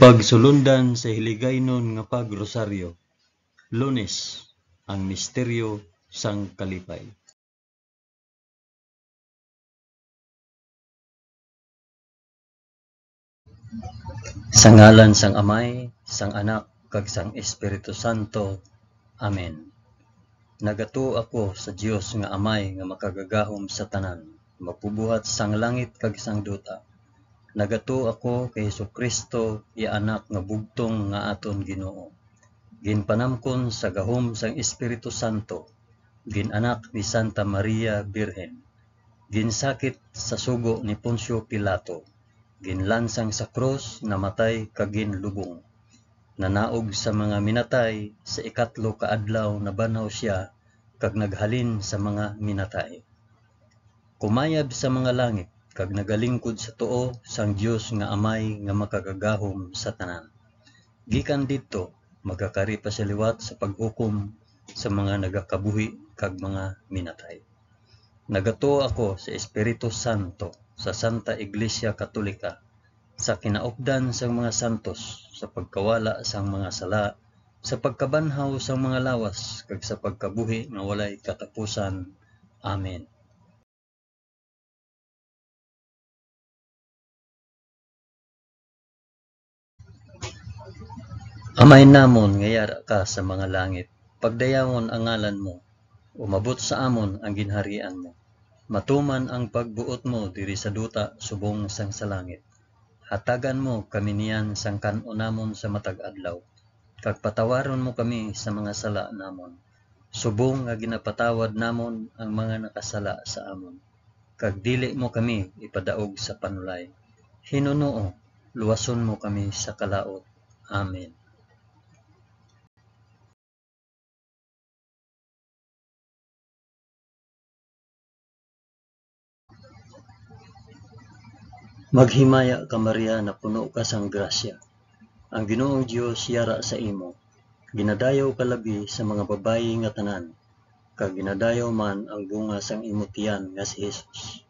Pagsulundan sa hiligaynon nga pagrosaryo. Lunes, ang misteryo sang kalipay. Sa ngalan sang Amay, sang Anak, kag sang Espiritu Santo. Amen. Nagato ako sa Dios nga Amay nga makagagahom sa tanan, mapubuhat sang langit kag sang duta. Nagato ako kay Jesucristo, iya anak nga bugtong nga aton Ginoo. Ginpanamkon sa gahom sang Espiritu Santo, ginanak ni Santa Maria Birhen, ginsakit sa sugo ni Poncio Pilato, ginlansang sa krus, namatay kag ginlubong. Nanaog sa mga minatay, sa ikatlo ka adlaw nabanaw siya kag naghalin sa mga minatay. Kumayab sa mga langit kag nagalingkod sa tuo sang Dios nga Amay nga makagagahom sa tanan. Gikan didto magakari pa sa liwat sa paghukom sa mga nagakabuhi kag mga minatay. Nagato ako sa Espiritu Santo, sa Santa Iglesia Katolika, sa kinaupdan sang mga santos, sa pagkawala sang mga sala, sa pagkabanhaw sang mga lawas kag sa pagkabuhi nga walay katapusan. Amen. Amay namon nga yara ka sa mga langit, pagdayawon ang ngalan mo, umabot sa amon ang ginharian mo. Matuman ang pagbuot mo diri sa duta subong sang sa langit. Hatagan mo kami niyan sang kan-o namon sa matag adlaw, kag patawaron mo kami sa mga sala namon. Subong nga ginapatawad namon ang mga nakasala sa amon. Kag dili mo kami ipadaog sa panulay. Hinunoo, luwason mo kami sa kalaot. Amen. Maghimaya ka Maria na puno ka sang grasya. Ang Ginoong Dios yara sa imo. Ginadayaw ka labi sa mga babayi nga tanan, kag ginadayaw man ang bunga sang imo tiyan nga si Jesus.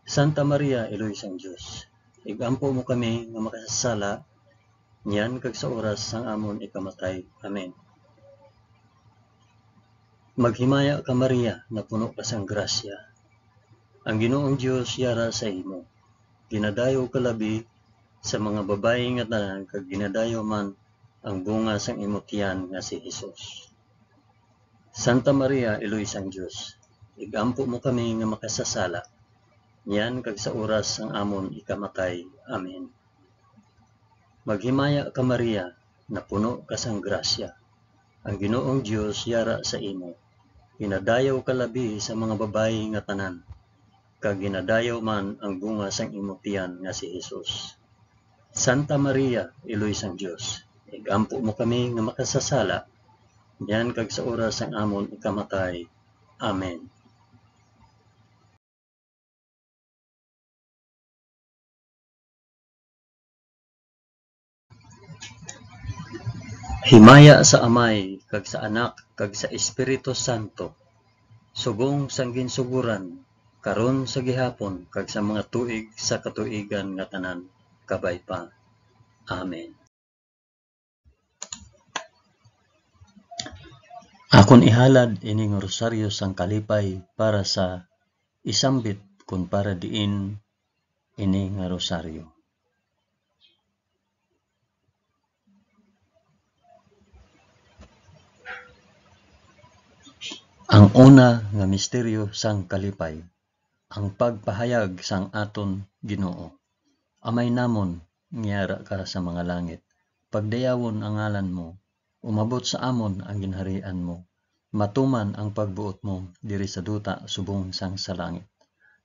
Santa Maria, Iloy sang Dios, igampo mo kami nga makasasala, niyan kag sa oras sang amon ikamatay. Amen. Maghimaya ka Maria na puno ka sang grasya. Ang Ginoong Dios yara sa imo. Ginadayaw ka labi sa mga babayi nga tanan, kag ginadayaw man ang bunga sang imo tiyan nga si Jesus. Santa Maria, Iloy sang Dios, igampo mo kami nga makasasala, niyan kag sa oras sang amon ikamatay. Amen. Maghimaya ka Maria na puno ka sang grasya. Ang Ginoong Dios yara sa imo. Ginadayaw ka labi sa mga babayi nga tanan, kag ginadayaw man ang bunga sang imo tiyan nga si Jesus. Santa Maria, Iloy sang Dios, igampo mo kami nga makasasala, diyan kag sa oras sang amon ikamatay. Amen. Himaya sa Amay, kag sa Anak, kag sa Espiritu Santo, subong sang ginsuguran, karon sa gihapon, kag sa mga tuig sa katuigan nga tanan, kabay pa. Amen. Akon ihalad ining rosaryo sang kalipay para sa isambit kun para diin ini nga rosaryo. Ang una nga misteryo sang kalipay, ang pagpahayag sang aton Ginoo. Amay namon, ngiyara ka sa mga langit, pagdayawon ang ngalan mo, umabot sa amon ang ginharian mo, matuman ang pagbuot mo diri sa duta subong sang sa langit.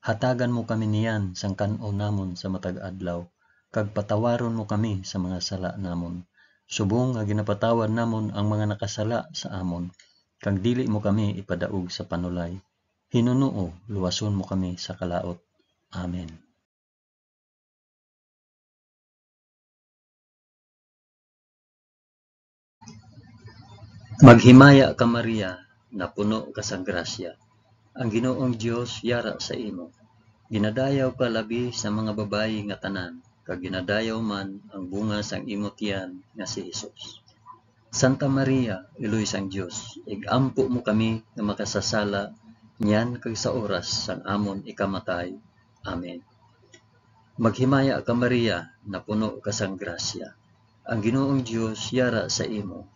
Hatagan mo kami niyan sang kan-o namon sa matag adlaw, kag patawaron mo kami sa mga sala namon, subong nga ginapatawad namon ang mga nakasala sa amon, kag dili mo kami ipadaog sa panulay. Hinunoo, luwason mo kami sa kalaot. Amen. Maghimaya ka Maria na puno ka sang grasya. Ang Ginoong Dios yara sa imo. Ginadayaw ka labi sa mga babayi nga tanan, kag ginadayaw man ang bunga sang imong tiyan nga si Hesus. Santa Maria, Iloy sang Dios, igampo mo kami nga makasasala niyan kag sa oras sang amon ikamatay. Amen. Maghimaya ka Maria, na puno ka sang grasya. Ang Ginoong Dios yara sa imo.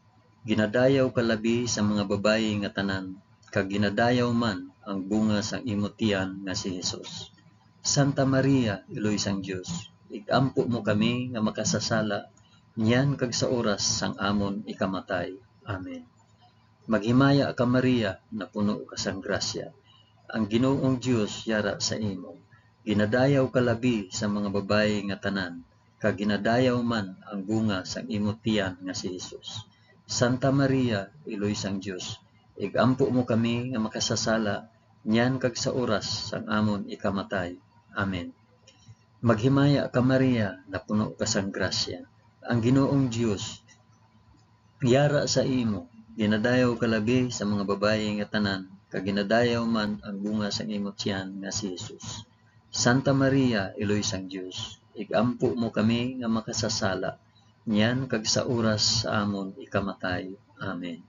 Ginadayaw ka labi sa mga babayi nga tanan, kag ginadayaw man ang bunga sang imo tiyan nga si Hesus. Santa Maria, Iloy sang Dios, igampo mo kami nga makasasala niyan kag sa oras sang amon ikamatay. Amen. Maghimaya ka Maria, na puno ka sang grasya. Ang Ginoong Dios yara sa imo. Ginadayaw ka labi sa mga babayi nga tanan, kag ginadayaw man ang bunga sang imo tiyan nga si Hesus. Santa Maria, Iloy sang Dios, igampo mo kami nga makasasala niyan kag sa oras sang amon ikamatay. Amen. Maghimaya ka Maria, na puno ka sang grasya. Ang Ginoong Dios yara sa imo. Ginadayaw ka labi sa mga babayi nga tanan, kag ginadayaw man ang bunga sang imo tiyan nga si Hesus. Santa Maria, Iloy sang Dios, igampo mo kami nga makasasala niyan kag sa oras sa amon ikamatay. Amen.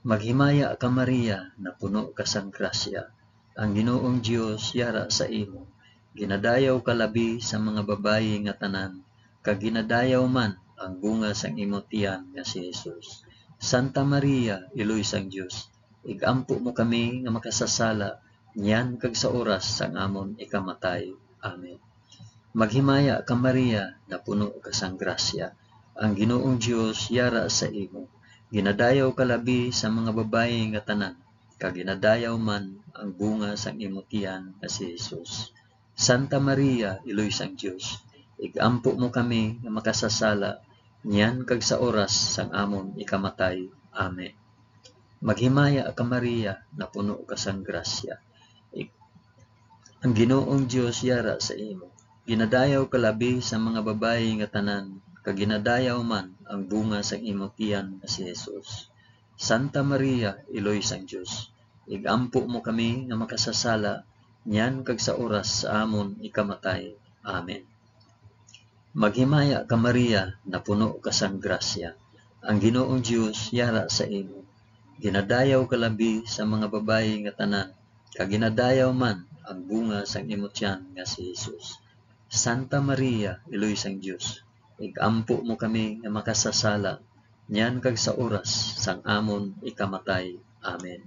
Maghimaya ka Maria, na puno ka sang grasya. Ang Ginoong Dios yara sa imo. Ginadayaw ka labi sa mga babayi nga tanan, kag ginadayaw man ang bunga sang imo tiyan nga si Hesus. Santa Maria, Iloy sang Dios, igampo mo kami nga makasasala niyan kag sa oras sang amon ikamatay. Amen. Maghimaya ka Maria, na puno ka sang grasya. Ang Ginoong Dios yara sa imo. Ginadayaw ka labi sa mga babayi nga tanan, kag ginadayaw man ang bunga sang imo tiyan nga si Hesus. Santa Maria, Iloy sang Dios, igampo mo kami nga makasasala niyan kag sa oras sang amon ikamatay. Amen. Maghimaya ka Maria, na puno ka sang grasya. Ang Ginoong Dios yara sa imo. Ginadayaw ka labi sa mga babayi nga tanan, kag ginadayaw man ang bunga sang imo tiyan nga si Hesus. Santa Maria, Iloy sang Dios, igampo mo kami nga makasasala niyan kag sa oras sa amon ikamatay. Amen. Maghimaya ka Maria, na puno ka sang grasya. Ang Ginoong Dios yara sa imo. Ginadayaw ka labi sa mga babayi nga tanan, kag ginadayaw man ang bunga sang imo tiyan nga si Hesus. Santa Maria, Iloy sang Dios, igampo mo kami nga makasasala niyan kag sa oras sang amon ikamatay. Amen.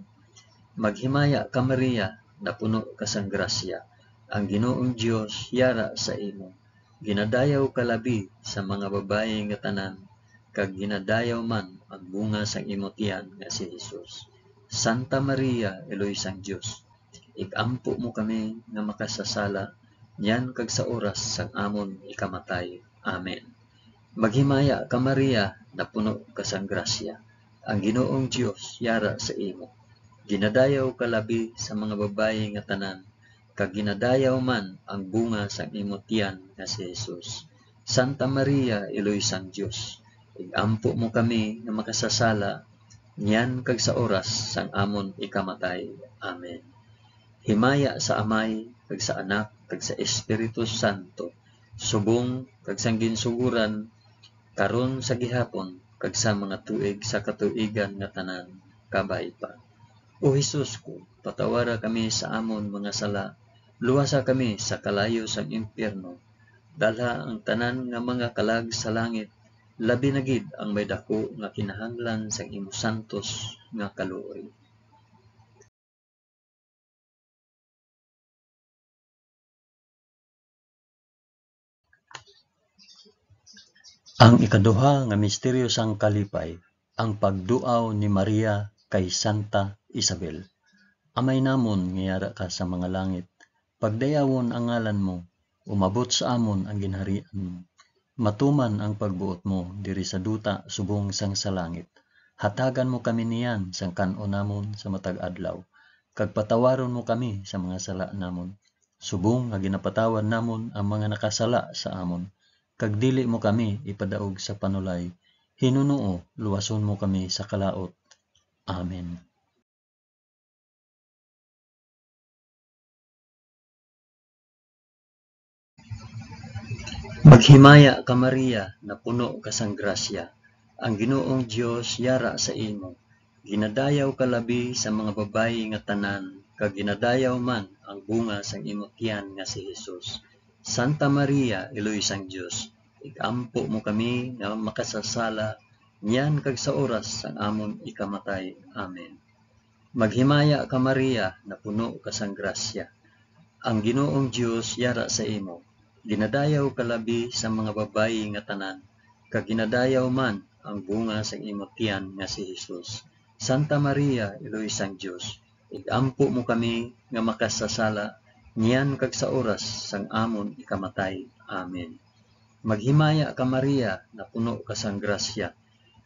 Maghimaya ka Maria, na puno ka sang grasya. Ang Ginoong Dios yara sa imo. Ginadayaw ka labi sa mga babayi nga tanan, kag ginadayaw man ang bunga sang imo tiyan nga si Hesus. Santa Maria, Iloy sang Dios, igampo mo kami nga makasasala niyan kag sa oras sang amon ikamatay. Amen. Maghimaya ka Maria, na puno ka sang grasya. Ang Ginoong Dios yara sa imo. Ginadayaw ka labi sa mga babayi nga tanan, kag ginadayaw man ang bunga sang imo tiyan nga si Hesus. Santa Maria, Iloy sang Dios, igampo mo kami nga makasasala niyan kag sa oras sang amon ikamatay. Amen. Himaya sa Amay, kag sa Anak, kag sa Espiritu Santo, subong kag sang ginsuguran, karon sa gihapon, kag sa mga tuig sa katuigan nga tanan, kabay pa. O Hesus ko, patawara kami sa amon mga sala, luwasa kami sa kalayo sang impyerno, dalha ang tanan nga mga kalag sa langit, labi na gid ang may dako nga kinahanglan sang imo santos nga kaluoy. Ang ikaduha nga misteryo sang kalipay, ang pagduaw ni Maria kay Santa Isabel. Amay namon nga yara ka sa mga langit, pagdayawon ang ngalan mo, umabot sa amon ang ginharian mo. Matuman ang pagbuot mo diri sa duta subong sang sa langit. Hatagan mo kami niyan sang kan-o namon sa matag adlaw, kag patawaron mo kami sa mga sala namon. Subong nga ginapatawad namon ang mga nakasala sa amon. Kag dili mo kami ipadaog sa panulay, hinunuo luwason mo kami sa kalaot. Amen. Maghimaya ka Maria, na puno ka sang grasya. Ang Ginoong Dios yara sa imo. Ginadayaw ka labi sa mga babayi nga tanan, kag ginadayaw man ang bunga sang imong tiyan nga si Jesus. Santa Maria, Iloy sang Dios, igampo mo kami nga makasasala, niyan kag sa oras sang amon ikamatay. Amen. Maghimaya ka Maria, na puno ka sang grasya. Ang Ginoong Dios yara sa imo. Ginadayaw ka labi sa mga babayi nga tanan, kag ginadayaw man ang bunga sang imong tiyan nga si Jesus. Santa Maria, Iloy sang Dios, igampo mo kami nga makasasala, niyan kag sa oras sang amon ikamatay. Amen. Maghimaya ka Maria, na puno ka sang grasya.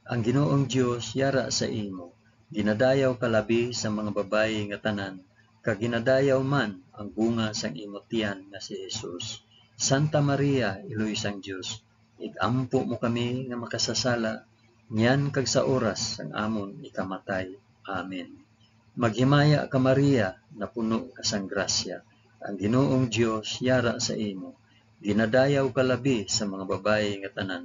Ang Ginoong Dios yara sa imo. Ginadayaw ka labi sa mga babayi nga tanan, kag ginadayaw man ang bunga sang imong tiyan nga si Jesus. Santa Maria, Iloy sang Dios, igampo mo kami nga makasasala, niyan kag sa oras sang amon ikamatay. Amen. Maghimaya ka Maria, na puno ka sang grasya. Ang Ginoong Dios yara sa imo. Ginadayaw ka labi sa mga babayi nga tanan,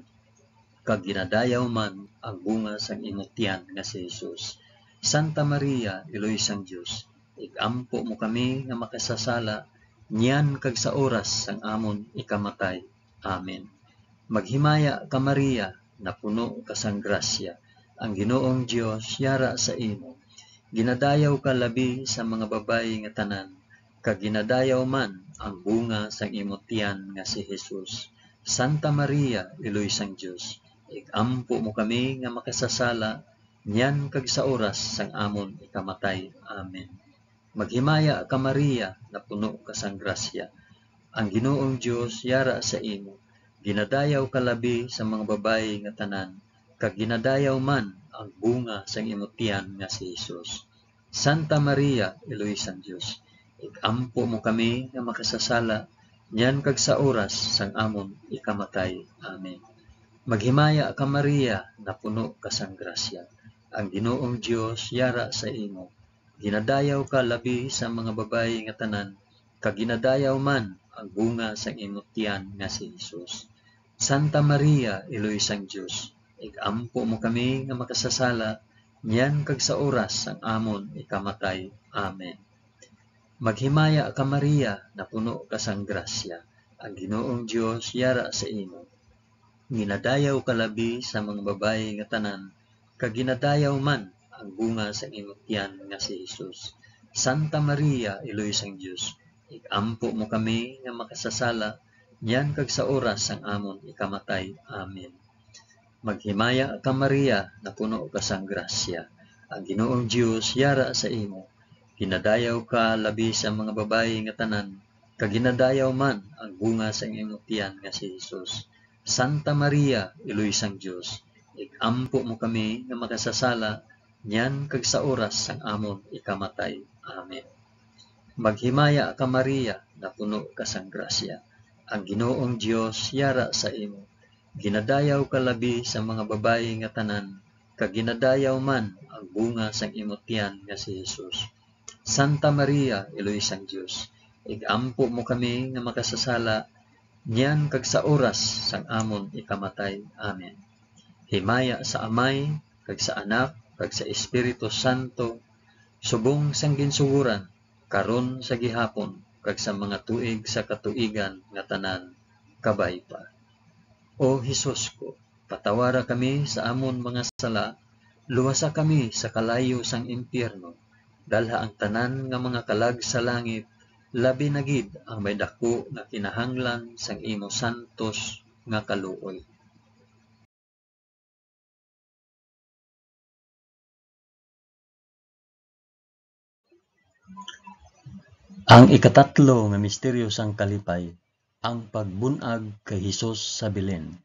kag ginadayaw man ang bunga sang imong tiyan nga si Jesus. Santa Maria, Iloy sang Dios, igampo mo kami nga makasasala, niyan kag sa oras sang amon ikamatay. Amen. Maghimaya ka Maria, na puno ka sang grasya. Ang Ginoong Dios yara sa imo. Ginadayaw ka labi sa mga babayi nga tanan, kag ginadayaw man ang bunga sang imong tiyan nga si Jesus. Santa Maria, Iloy sang Dios, igampo mo kami nga makasasala, niyan kag sa oras sang amon ikamatay. Amen. Maghimaya ka Maria, na puno ka sang grasya. Ang Ginoong Dios yara sa imo. Ginadayaw ka labi sa mga babayi nga tanan, kag ginadayaw man ang bunga sang imong tiyan nga si Jesus. Santa Maria, Iloy sang Dios, igampo mo kami nga makasasala, niyan kag sa oras sang amon ikamatay. Amen. Maghimaya ka Maria, na puno ka sang grasya. Ang Ginoong Dios yara sa imo. Ginadayaw ka labi sa mga babayi nga tanan, kag ginadayaw man ang bunga sang imong tiyan nga si Jesus. Santa Maria, Iloy sang Dios, igampo mo kami nga makasasala, niyan kag sa oras sang amon ikamatay. Amen. Maghimaya ka Maria, na puno ka sang grasya. Ang Ginoong Dios yara sa imo. Ginadayaw ka labi sa mga babayi nga tanan, kag ginadayaw man ang bunga sa imong tiyan nga si Jesus. Santa Maria, Iloy sang Dios, igampo mo kami nga makasasala, niyan kag sa oras sang amon ikamatay. Amen. Maghimaya ka Maria, na puno ka sang grasya. Ang Ginoong Dios yara sa imo. Ginadayaw ka labi sa mga babayi nga tanan, kag ginadayaw man ang bunga sa imong tiyan nga si Jesus. Santa Maria, Iloy sang Dios, igampo mo kami nga makasasala, niyan kag sa oras sang amon ikamatay. Amen. Maghimaya ka Maria, na puno ka sang grasya. Ang Ginoong Dios yara sa imo. Ginadayaw ka labi sa mga babayi nga tanan, kag ginadayaw man ang bunga sang imong tiyan nga si Jesus. Santa Maria, Iloy sang Dios, igampo mo kami nga makasasala, niyan kag sa oras sang amon ikamatay. Amen. Himaya sa Amay, kag sa Anak, kag sa Espiritu Santo, subong sang ginsuguran, karon sa gihapon, kag sa mga tuig sa katuigan nga tanan, kabay pa. O Hesus ko, patawara kami sa amon mga sala, luwasa kami sa kalayo sang impyerno, dalha ang tanan nga mga kalag sa langit, labi na gid ang may dako nga kinahanglan sang imo santos nga kaluoy. Ang ikatatlo nga misteryo sang kalipay, ang pagbunag kay Hesus sa Belen.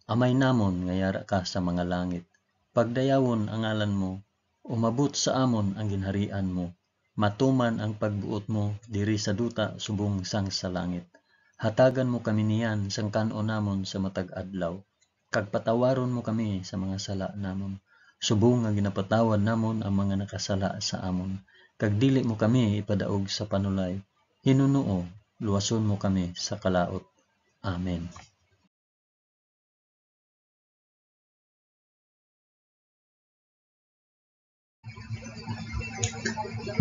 Amay namon nga yara ka sa mga langit, pagdayawon ang ngalan mo, umabot sa amon ang ginharian mo, matuman ang pagbuot mo diri sa duta subong sang sa langit. Hatagan mo kami niyan sang kanon namon sa matag adlaw, kag patawaron mo kami sa mga sala namon, subong nga ginapatawad namon ang mga nakasala sa amon. Kag dili mo kami ipadaog sa panulay, hinunoo, luwason mo kami sa kalaot. Amen.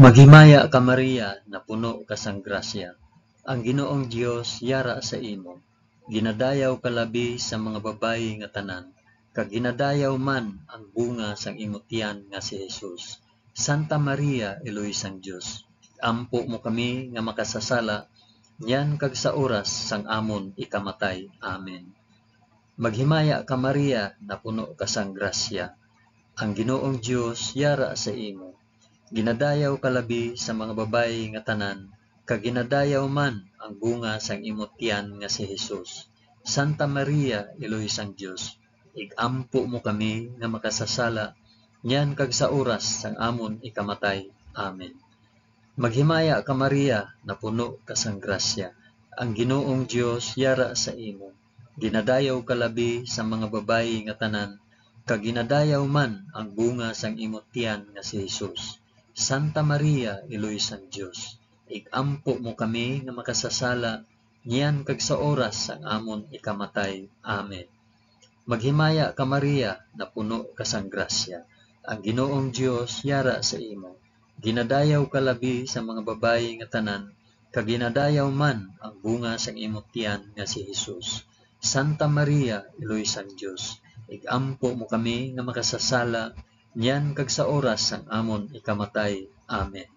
Maghimaya ka Maria, na puno ka sang grasya. Ang Ginoong Dios yara sa imo. Ginadayaw ka labi sa mga babayi nga tanan, kag ginadayaw man ang bunga sang imong tiyan nga si Jesus. Santa Maria, Eloy sang Dios, ampo mo kami nga makasasala, yan kag sa oras sang amon ikamatay. Amen. Maghimaya ka Maria, na puno ka sang grasya. Ang Ginoong Dios yara sa imo. Ginadayaw ka labi sa mga babayi nga tanan, kag ginadayaw man ang bunga sang imong tiyan nga si Jesus. Santa Maria, Eloy sang Dios, igampo mo kami nga makasasala, nyan kag sa oras sang amon ikamatay. Amen. Maghimaya ka Maria, na puno ka sang grasya. Ang Ginoong Dios yara sa imo. Ginadayaw ka labi sa mga babayi nga tanan, kag ginadayaw man ang bunga sang imong tiyan nga si Jesus. Santa Maria, Eloy sang Dios, igampo mo kami nga makasasala, niyan kag sa oras sang amon ikamatay. Amen. Maghimaya ka Maria, na puno ka sang grasya. Ang Ginoong Dios yara sa imo. Ginadayaw ka labi sa mga babayi nga tanan, kag ginadayaw man ang bunga sang imong tiyan nga si Jesus. Santa Maria, Eloy sang Dios, igampo mo kami nga makasasala, niyan kag sa oras sang amon ikamatay. Amen.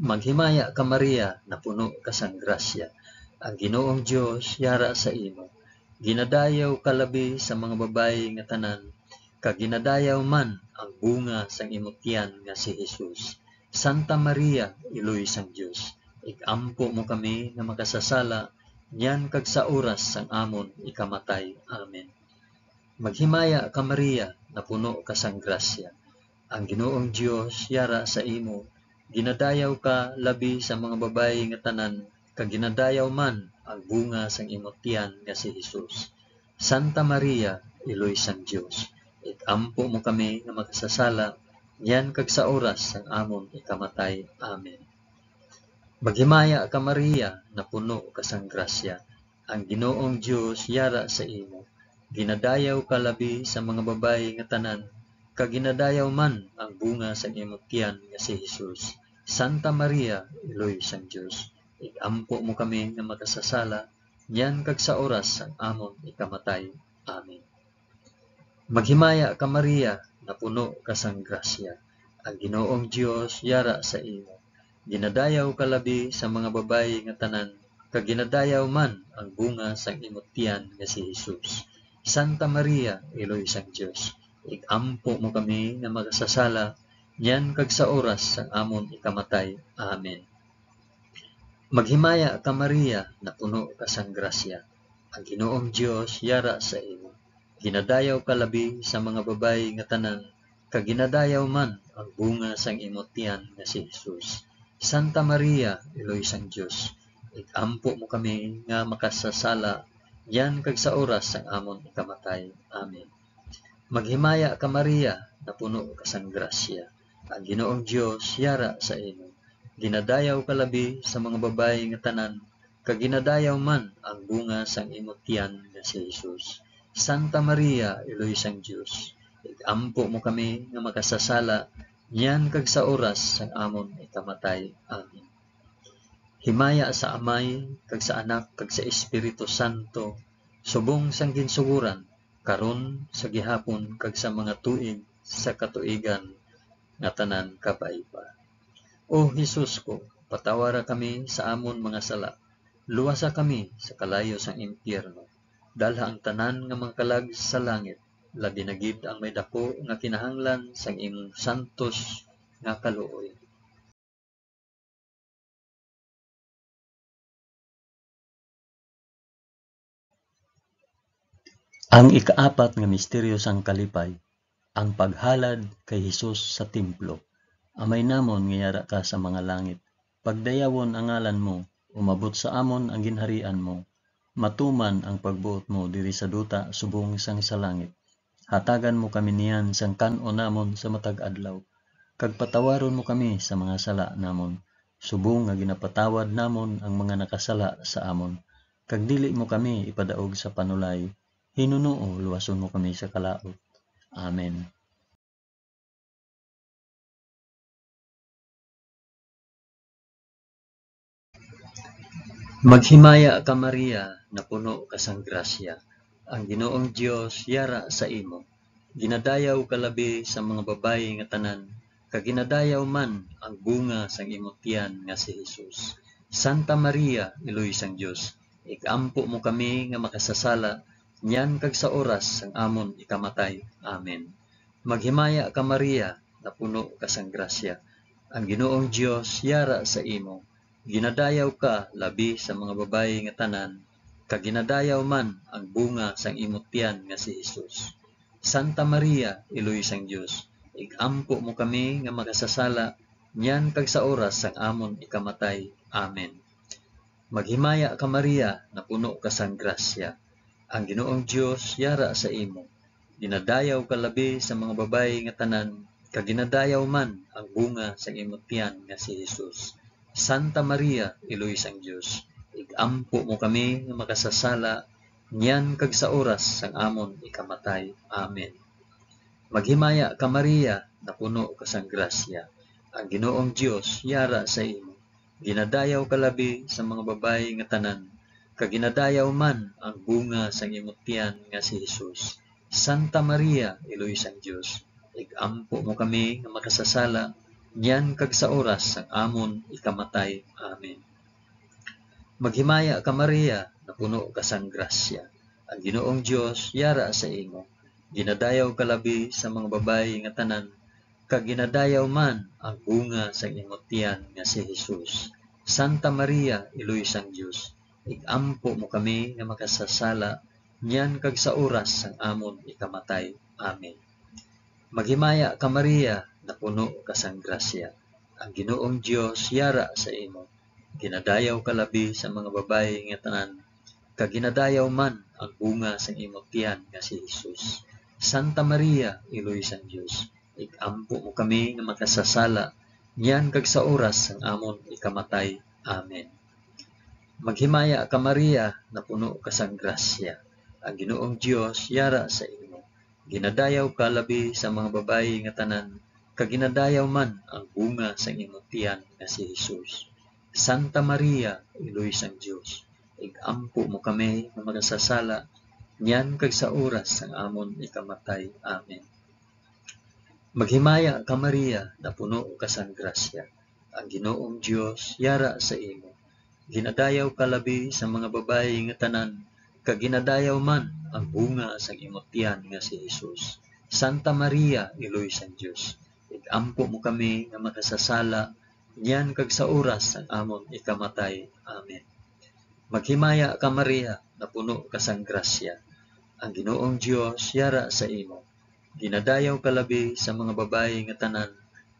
Maghimaya ka Maria, na puno ka sang grasya. Ang Ginoong Dios yara sa imo. Ginadayaw ka labi sa mga babayi nga tanan, kag ginadayaw man ang bunga sang imong tiyan nga si Jesus. Santa Maria, Eloy sang Dios, igampo mo kami nga makasasala, niyan kag sa oras sang amon ikamatay. Amen. Maghimaya ka Maria, na puno ka sang grasya. Ang Ginoong Dios yara sa imo. Ginadayaw ka labi sa mga babayi nga tanan, kag ginadayaw man ang bunga sang imong tiyan nga si Jesus. Santa Maria, Eloy sang Dios, igampo mo kami nga makasasala, yan kag sa oras sang amon ikamatay. Amen. Maghimaya ka Maria, na puno ka sang grasya. Ang Ginoong Dios yara sa imo. Ginadayaw ka labi sa mga babayi nga tanan, kag ginadayaw man ang bunga sang imong tiyan nga si Jesus. Santa Maria, Eloy sang Dios, igampo mo kami nga makasasala, yan kag sa oras sang amon ikamatay. Amen. Maghimaya ka Maria, na puno ka sang grasya. Ang Ginoong Dios yara sa imo. Ginadayaw ka labi sa mga babayi nga tanan, kag ginadayaw man ang bunga sang imong tiyan nga si Jesus. Santa Maria, Eloy sang Dios, igampo mo kami nga makasasala, niyan kag sa oras sang amon ikamatay. Amen. Maghimaya ka Maria, na puno ka sang grasya. Ang Ginoong Dios yara sa imo. Ginadayaw ka labi sa mga babayi nga tanan, kag ginadayaw man ang bunga sang imong tiyan nga si Jesus. Santa Maria, Eloy sang Dios, igampo mo kami nga makasasala, yan kag sa oras sang amon ikamatay. Amen. Maghimaya ka Maria, na puno ka sang grasya. Ang Ginoong Dios yara sa imo. Ginadayaw ka labi sa mga babayi nga tanan, kag ginadayaw man ang bunga sang imong tiyan nga si Jesus. Santa Maria, Eloy sang Dios, igampo mo kami nga makasasala, niyan kag sa oras sang amon ikamatay. Amen. Himaya sa Amay, kag sa Anak, kag sa Espiritu Santo, subong sang ginsuguran, karon sa gihapon, kag sa mga tuig sa katuigan nga tanan kapaiba. O Jesus ko, patawara kami sa amon mga sala, luwasa kami sa kalayo sang impyerno, dalha ang tanan nga mga kalag sa langit, labi na gid ang may dako nga kinahanglan sang imong santos nga kaluoy. Ang ikaapat nga misteryo sang kalipay, ang paghalad kay Hesus sa templo. Amay namon nga yara ka sa mga langit. Pagdayawon ang ngalan mo, umabot sa amon ang ginharian mo. Matuman ang pagbuot mo diri sa duta subong sang sa langit. Hatagan mo kami niyan sang kan-o namon sa matag adlaw. Kag patawaron mo kami sa mga sala namon, subong nga ginapatawad namon ang mga nakasala sa amon. Kag dili mo kami ipadaog sa panulay, Hinunoo, luwason mo kami sa kalaot. Amen. Maghimaya ka Maria, na puno ka sang grasya. Ang Ginoong Dios yara sa imo. Ginadayaw ka labi sa mga babayi nga tanan, kaginadayaw man ang bunga sang imong tiyan nga si Jesus. Santa Maria, iloy sang Dios, ikampo mo kami nga makasasala, nyan kag sa oras sang amon ikamatay. Amen. Maghimaya ka Maria, na puno ka sang grasya. Ang Ginoong Dios yara sa imo. Ginadayaw ka labi sa mga babayi nga tanan, kaginadayaw man ang bunga sang imong tiyan nga si Jesus. Santa Maria, iloy sang Dios, igampo mo kami nga makasasala, nyan kag sa oras sang amon ikamatay. Amen. Maghimaya ka Maria, na puno ka sang grasya. Ang Ginoong Dios yara sa imo. Ginadayaw ka labi sa mga babayi nga tanan, kaginadayaw man ang bunga sang imong tiyan nga si Jesus. Santa Maria, iloy sang Dios, igampo mo kami nga makasasala, nyan kag sa oras sang amon ikamatay. Amen. Maghimaya ka Maria, na puno ka sang grasya. Ang Ginoong Dios yara sa imo. Ginadayaw ka labi sa mga babayi nga tanan, kaginadayaw man ang bunga sang imong tiyan nga si Jesus. Santa Maria, iloy sang Dios, igampo mo kami nga makasasala, nyan kag sa oras sang amon ikamatay. Amen. Maghimaya ka Maria, na puno ka sang grasya. Ang Ginoong Dios yara sa imo. Ginadayaw ka labi sa mga babayi nga tanan, kaginadayaw man ang bunga sang imong tiyan nga si Jesus. Santa Maria, iloy sang Dios, igampo mo kami nga makasasala, nyan kag sa oras sang amon ikamatay. Amen. Maghimaya ka Maria, na puno ka sang grasya. Ang Ginoong Dios yara sa imo. Ginadayaw ka labi sa mga babayi nga tanan, kaginadayaw man ang bunga sang imong tiyan nga si Jesus. Santa Maria, iloy sang Dios, igampo mo kami nga makasasala, nyan kag sa oras sang amon ikamatay. Amen. Maghimaya ka Maria, na puno ka sang grasya. Ang Ginoong Dios yara sa imo. Ginadayaw ka labi sa mga babayi nga tanan, kaginadayaw man ang bunga sang imong tiyan nga si Jesus. Santa Maria, iloy sang Dios, igampo mo kami nga makasasala, nyan kag sa oras sang amon ikamatay. Amen. Maghimaya ka Maria, na puno ka sang grasya. Ang Ginoong Dios yara sa imo. Ginadayaw ka labi sa mga babayi nga tanan, kaginadayaw man ang bunga sang imong tiyan nga si Jesus. Santa Maria, iloy sang Dios, igampo mo kami nga makasasala, nyan kag sa oras sang amon ikamatay. Amen. Maghimaya ka Maria, na puno ka sang grasya. Ang Ginoong Dios yara sa imo. Ginadayaw ka labi sa mga babayi nga tanan,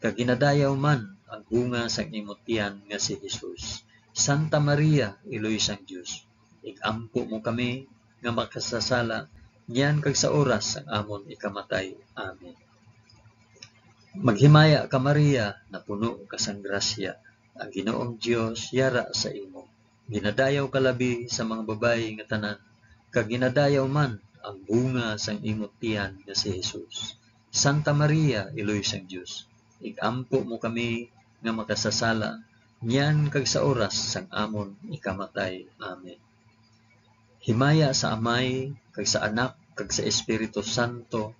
kaginadayaw man ang bunga sang imong tiyan nga si Jesus. Santa Maria, iloy sang Dios, igampo mo kami nga makasasala, nyan kag sa oras sang amon ikamatay. Amen. Maghimaya ka Maria, na puno ka sang grasya. Ang Ginoong Dios yara sa imo. Ginadayaw ka labi sa mga babayi nga tanan, kaginadayaw man ang bunga sang imong tiyan nga si Jesus. Santa Maria, iloy sang Dios, igampo mo kami nga makasasala, nyan kag sa oras sang amon ikamatay. Amen. Himaya sa Amay, kag sa Anak, kag sa Espiritu Santo,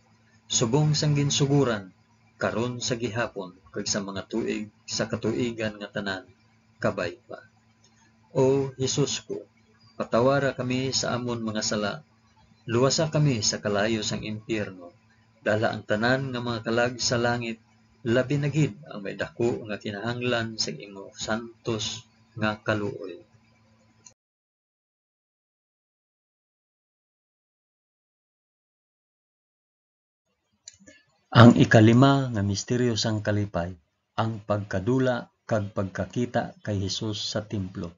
subong sang ginsuguran, karon sa gihapon, kag sa mga tuig, sa katuigan nga tanan, kabay pa. O Jesus ko, patawara kami sa amon mga sala, luwasa kami sa kalayo sang impyerno, dala ang tanan nga mga kalag sa langit, labi na gid ang may dako nga kinahanglan sa imo santos nga kaluoy. Ang ikalima nga misteryo sang kalipay, ang pagkadula kag pagkakita kay Hesus sa templo.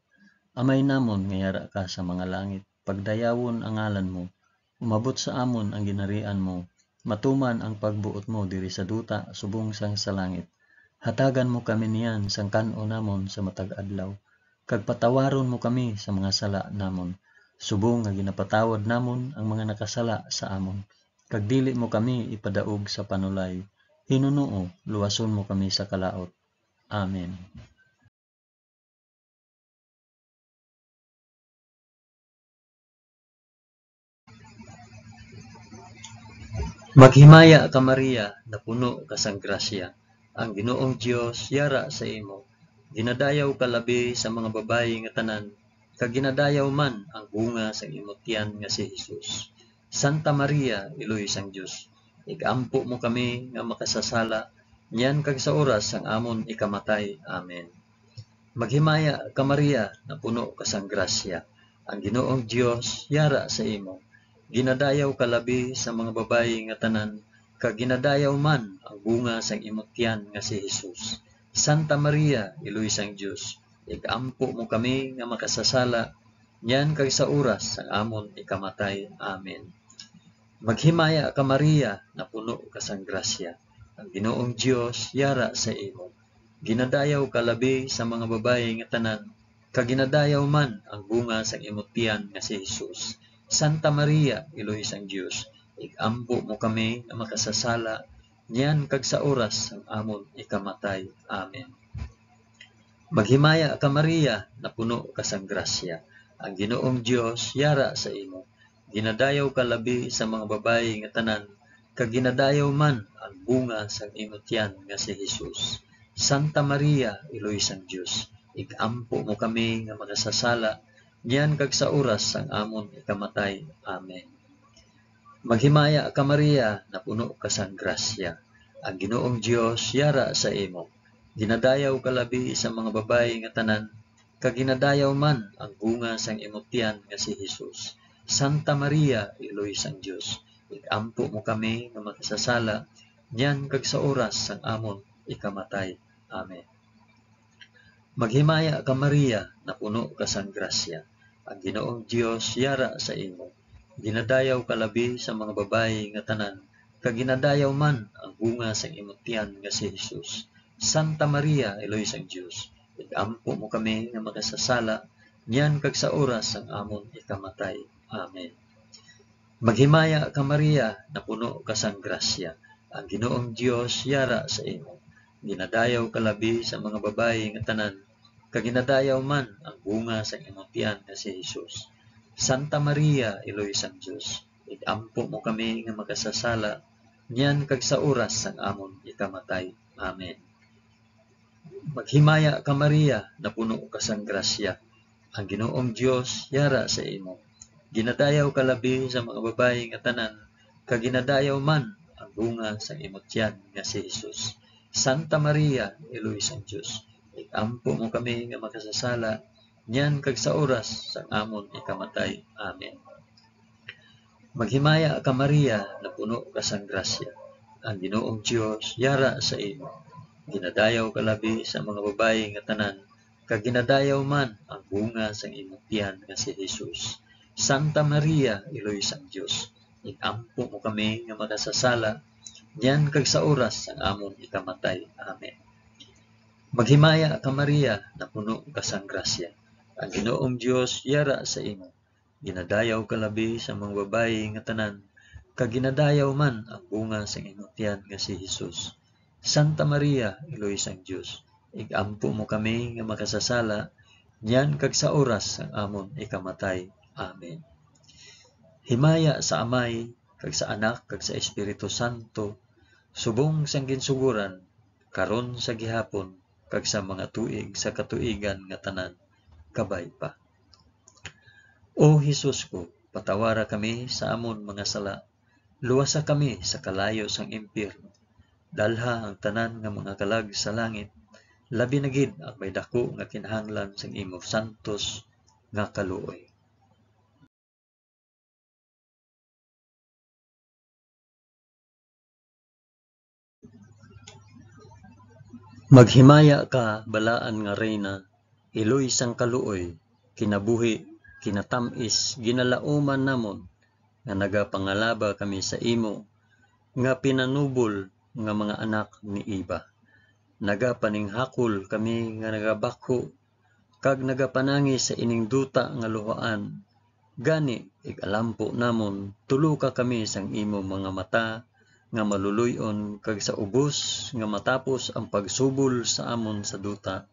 Amay namon nga yara ka sa mga langit, pagdayawon ang ngalan mo, umabot sa amon ang ginharian mo, matuman ang pagbuot mo diri sa duta subong sang sa langit. Hatagan mo kami niyan sang kan-o namon sa matag adlaw, kag patawaron mo kami sa mga sala namon, subong nga ginapatawad namon ang mga nakasala sa amon. Kag dili mo kami ipadaog sa panulay, Hinunoo, luwason mo kami sa kalaot. Amen. Maghimaya ka Maria, na puno ka sang grasya. Ang Ginoong Dios yara sa imo. Ginadayaw ka labi sa mga babayi nga tanan, kag ginadayaw man ang bunga sang imong tiyan nga si Hesus. Santa Maria, Iloy sang Dios, igampo mo kami nga makasasala, niyan kag sa oras sang amon ikamatay. Amen. Maghimaya ka Maria, na puno ka sang grasya. Ang Ginoong Dios yara sa imo. Ginadayaw ka labi sa mga babayi nga tanan, kag ginadayaw man ang bunga sang imong tiyan nga si Hesus. Santa Maria, Iloy sang Dios, igampo mo kami nga makasasala, niyan kag sa oras sang amon ikamatay. Amen. Maghimaya ka Maria, na puno ka sang grasya. Ang Ginoong Dios yara sa imo. Ginadayaw ka labi sa mga babayi nga tanan, kag ginadayaw man ang bunga sang imong tiyan nga si Hesus. Santa Maria, Iloy sang Dios, igampo mo kami nga makasasala, niyan kag sa oras sang amon ikamatay. Amen. Maghimaya ka Maria, na puno ka sang grasya. Ang Ginoong Dios yara sa imo. Ginadayaw ka labi sa mga babayi nga tanan, kag ginadayaw man ang bunga sang imong tiyan nga si Hesus. Santa Maria, Iloy sang Dios, igampo mo kami nga makasasala, niyan kag sa oras sang amon ikamatay. Amen. Maghimaya ka Maria, na puno ka sang grasya. Ang Ginoong Dios yara sa imo. Ginadayaw ka labi sa mga babayi nga tanan, kag ginadayaw man ang bunga sang imong tiyan nga si Hesus. Santa Maria, Iloy sang Dios, igampo mo kami nga makasasala, niyan kag sa oras sang amon ikamatay. Amen. Maghimaya ka Maria, na puno ka sang grasya. Ang Ginoong Dios yara sa imo. Ginadayaw ka labi sa mga babayi nga tanan, kag ginadayaw man ang bunga sang imong tiyan nga si Hesus. Santa Maria, Iloy sang Dios, igampo mo kami nga makasasala, niyan kag sa oras sang amon ikamatay. Amen. Maghimaya ka Maria, na puno ka sang grasya. Ang Ginoong Dios yara sa imo. Ginadayaw ka labi sa mga babayi nga tanan, kag ginadayaw man ang bunga sang imong tiyan nga si Hesus. Santa Maria, Iloy sang Dios, igampo mo kami nga makasasala, niyan kag sa oras sang amon ikamatay. Amen. Maghimaya ka Maria, na puno ka sang grasya. Ang Ginoong Dios yara sa imo. Ginadayaw ka labi sa mga babayi nga tanan, kag ginadayaw man ang bunga sang imong tiyan nga si Hesus. Santa Maria, Iloy sang Dios, igampo mo kami nga makasasala, niyan kag sa oras sang amon ikamatay. Amen. Maghimaya ka Maria, na puno ka sang grasya. Ang Ginoong Dios yara sa imo. Ginadayaw ka labi sa mga babayi nga tanan, kag ginadayaw man ang bunga sang imong tiyan nga si Hesus. Santa Maria, Iloy sang Dios, igampo mo kami nga makasasala, niyan kag sa oras sang amon ikamatay. Amen. Maghimaya ka Maria, na puno ka sang grasya. Ang Ginoong Dios yara sa imo. Ginadayaw ka labi sa mga babayi nga tanan, kag ginadayaw man ang bunga sang imong tiyan nga si Hesus. Santa Maria, Iloy sang Dios, igampo mo kami nga makasasala, niyan kag sa oras sang amon ikamatay. Amen. Himaya sa Amay, kag sa Anak, kag sa Espiritu Santo, subong sang ginsuguran, karon sa gihapon, kag sa mga tuig sa katuigan nga tanan, kabay pa. O Hesus ko, patawara kami sa amon mga sala, luwasa kami sa kalayo sang impyerno, dalha ang tanan nga mga kalag sa langit, labi na gid ang may dako nga kinahanglan sang imo santos nga kaluoy. Maghimaya ka balaan nga reyna, Iloy sang kaluoy, kinabuhi, kinatamis, ginalauman namon, nga nagapangalaba kami sa imo, nga pinanubol nga mga anak ni Iba. Nagapaninghakol kami nga nagabakho, kag nagapanangi sa ining duta nga luhaan. Gani, igalampo namon, tulo ka kami sang imo mga mata, nga maluluyon, kag sa ubos, nga matapos ang pagsubol sa amon sa duta.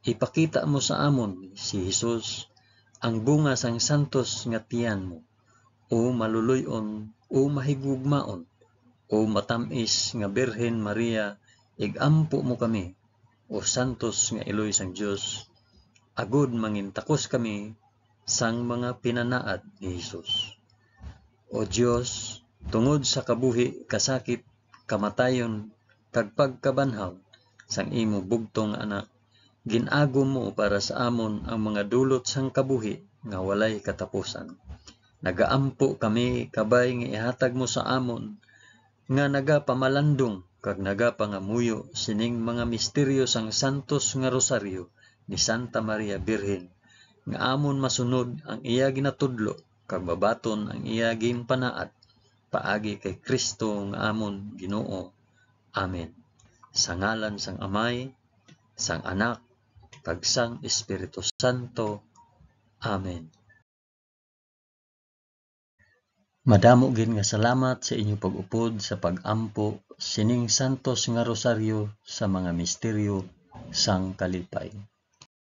Ipakita mo sa amon, si Hesus, ang bunga sang santos nga tiyan mo, o maluluyon, o mahigugmaon, O matamis nga Birhen Maria, igampo mo kami. O santos nga iloy sang Dios, agud mangintakos kami sang mga pinanaad ni Hesus. O Dios, tungod sa kabuhi, kasakit, kamatayon, kag pagkabanhaw sang imo bugtong anak, ginago mo para sa amon ang mga dulot sang kabuhi nga walay katapusan. Nagaampo kami kabay nga ihatag mo sa amon nga nagapamalandong kag nagapangamuyo sining mga misteryo sang santos nga rosaryo ni Santa Maria Birhen, nga amon masunod ang iya ginatudlo kag babaton ang iya ginpanaad paagi kay Kristo nga amon Ginoo. Amen. Sa ngalan sang Amay, sang Anak, kag sang Espiritu Santo. Amen. Madamo gid nga salamat sa inyong pag-upod sa pag-ampo sining santos nga rosaryo sa mga misteryo sang kalipay.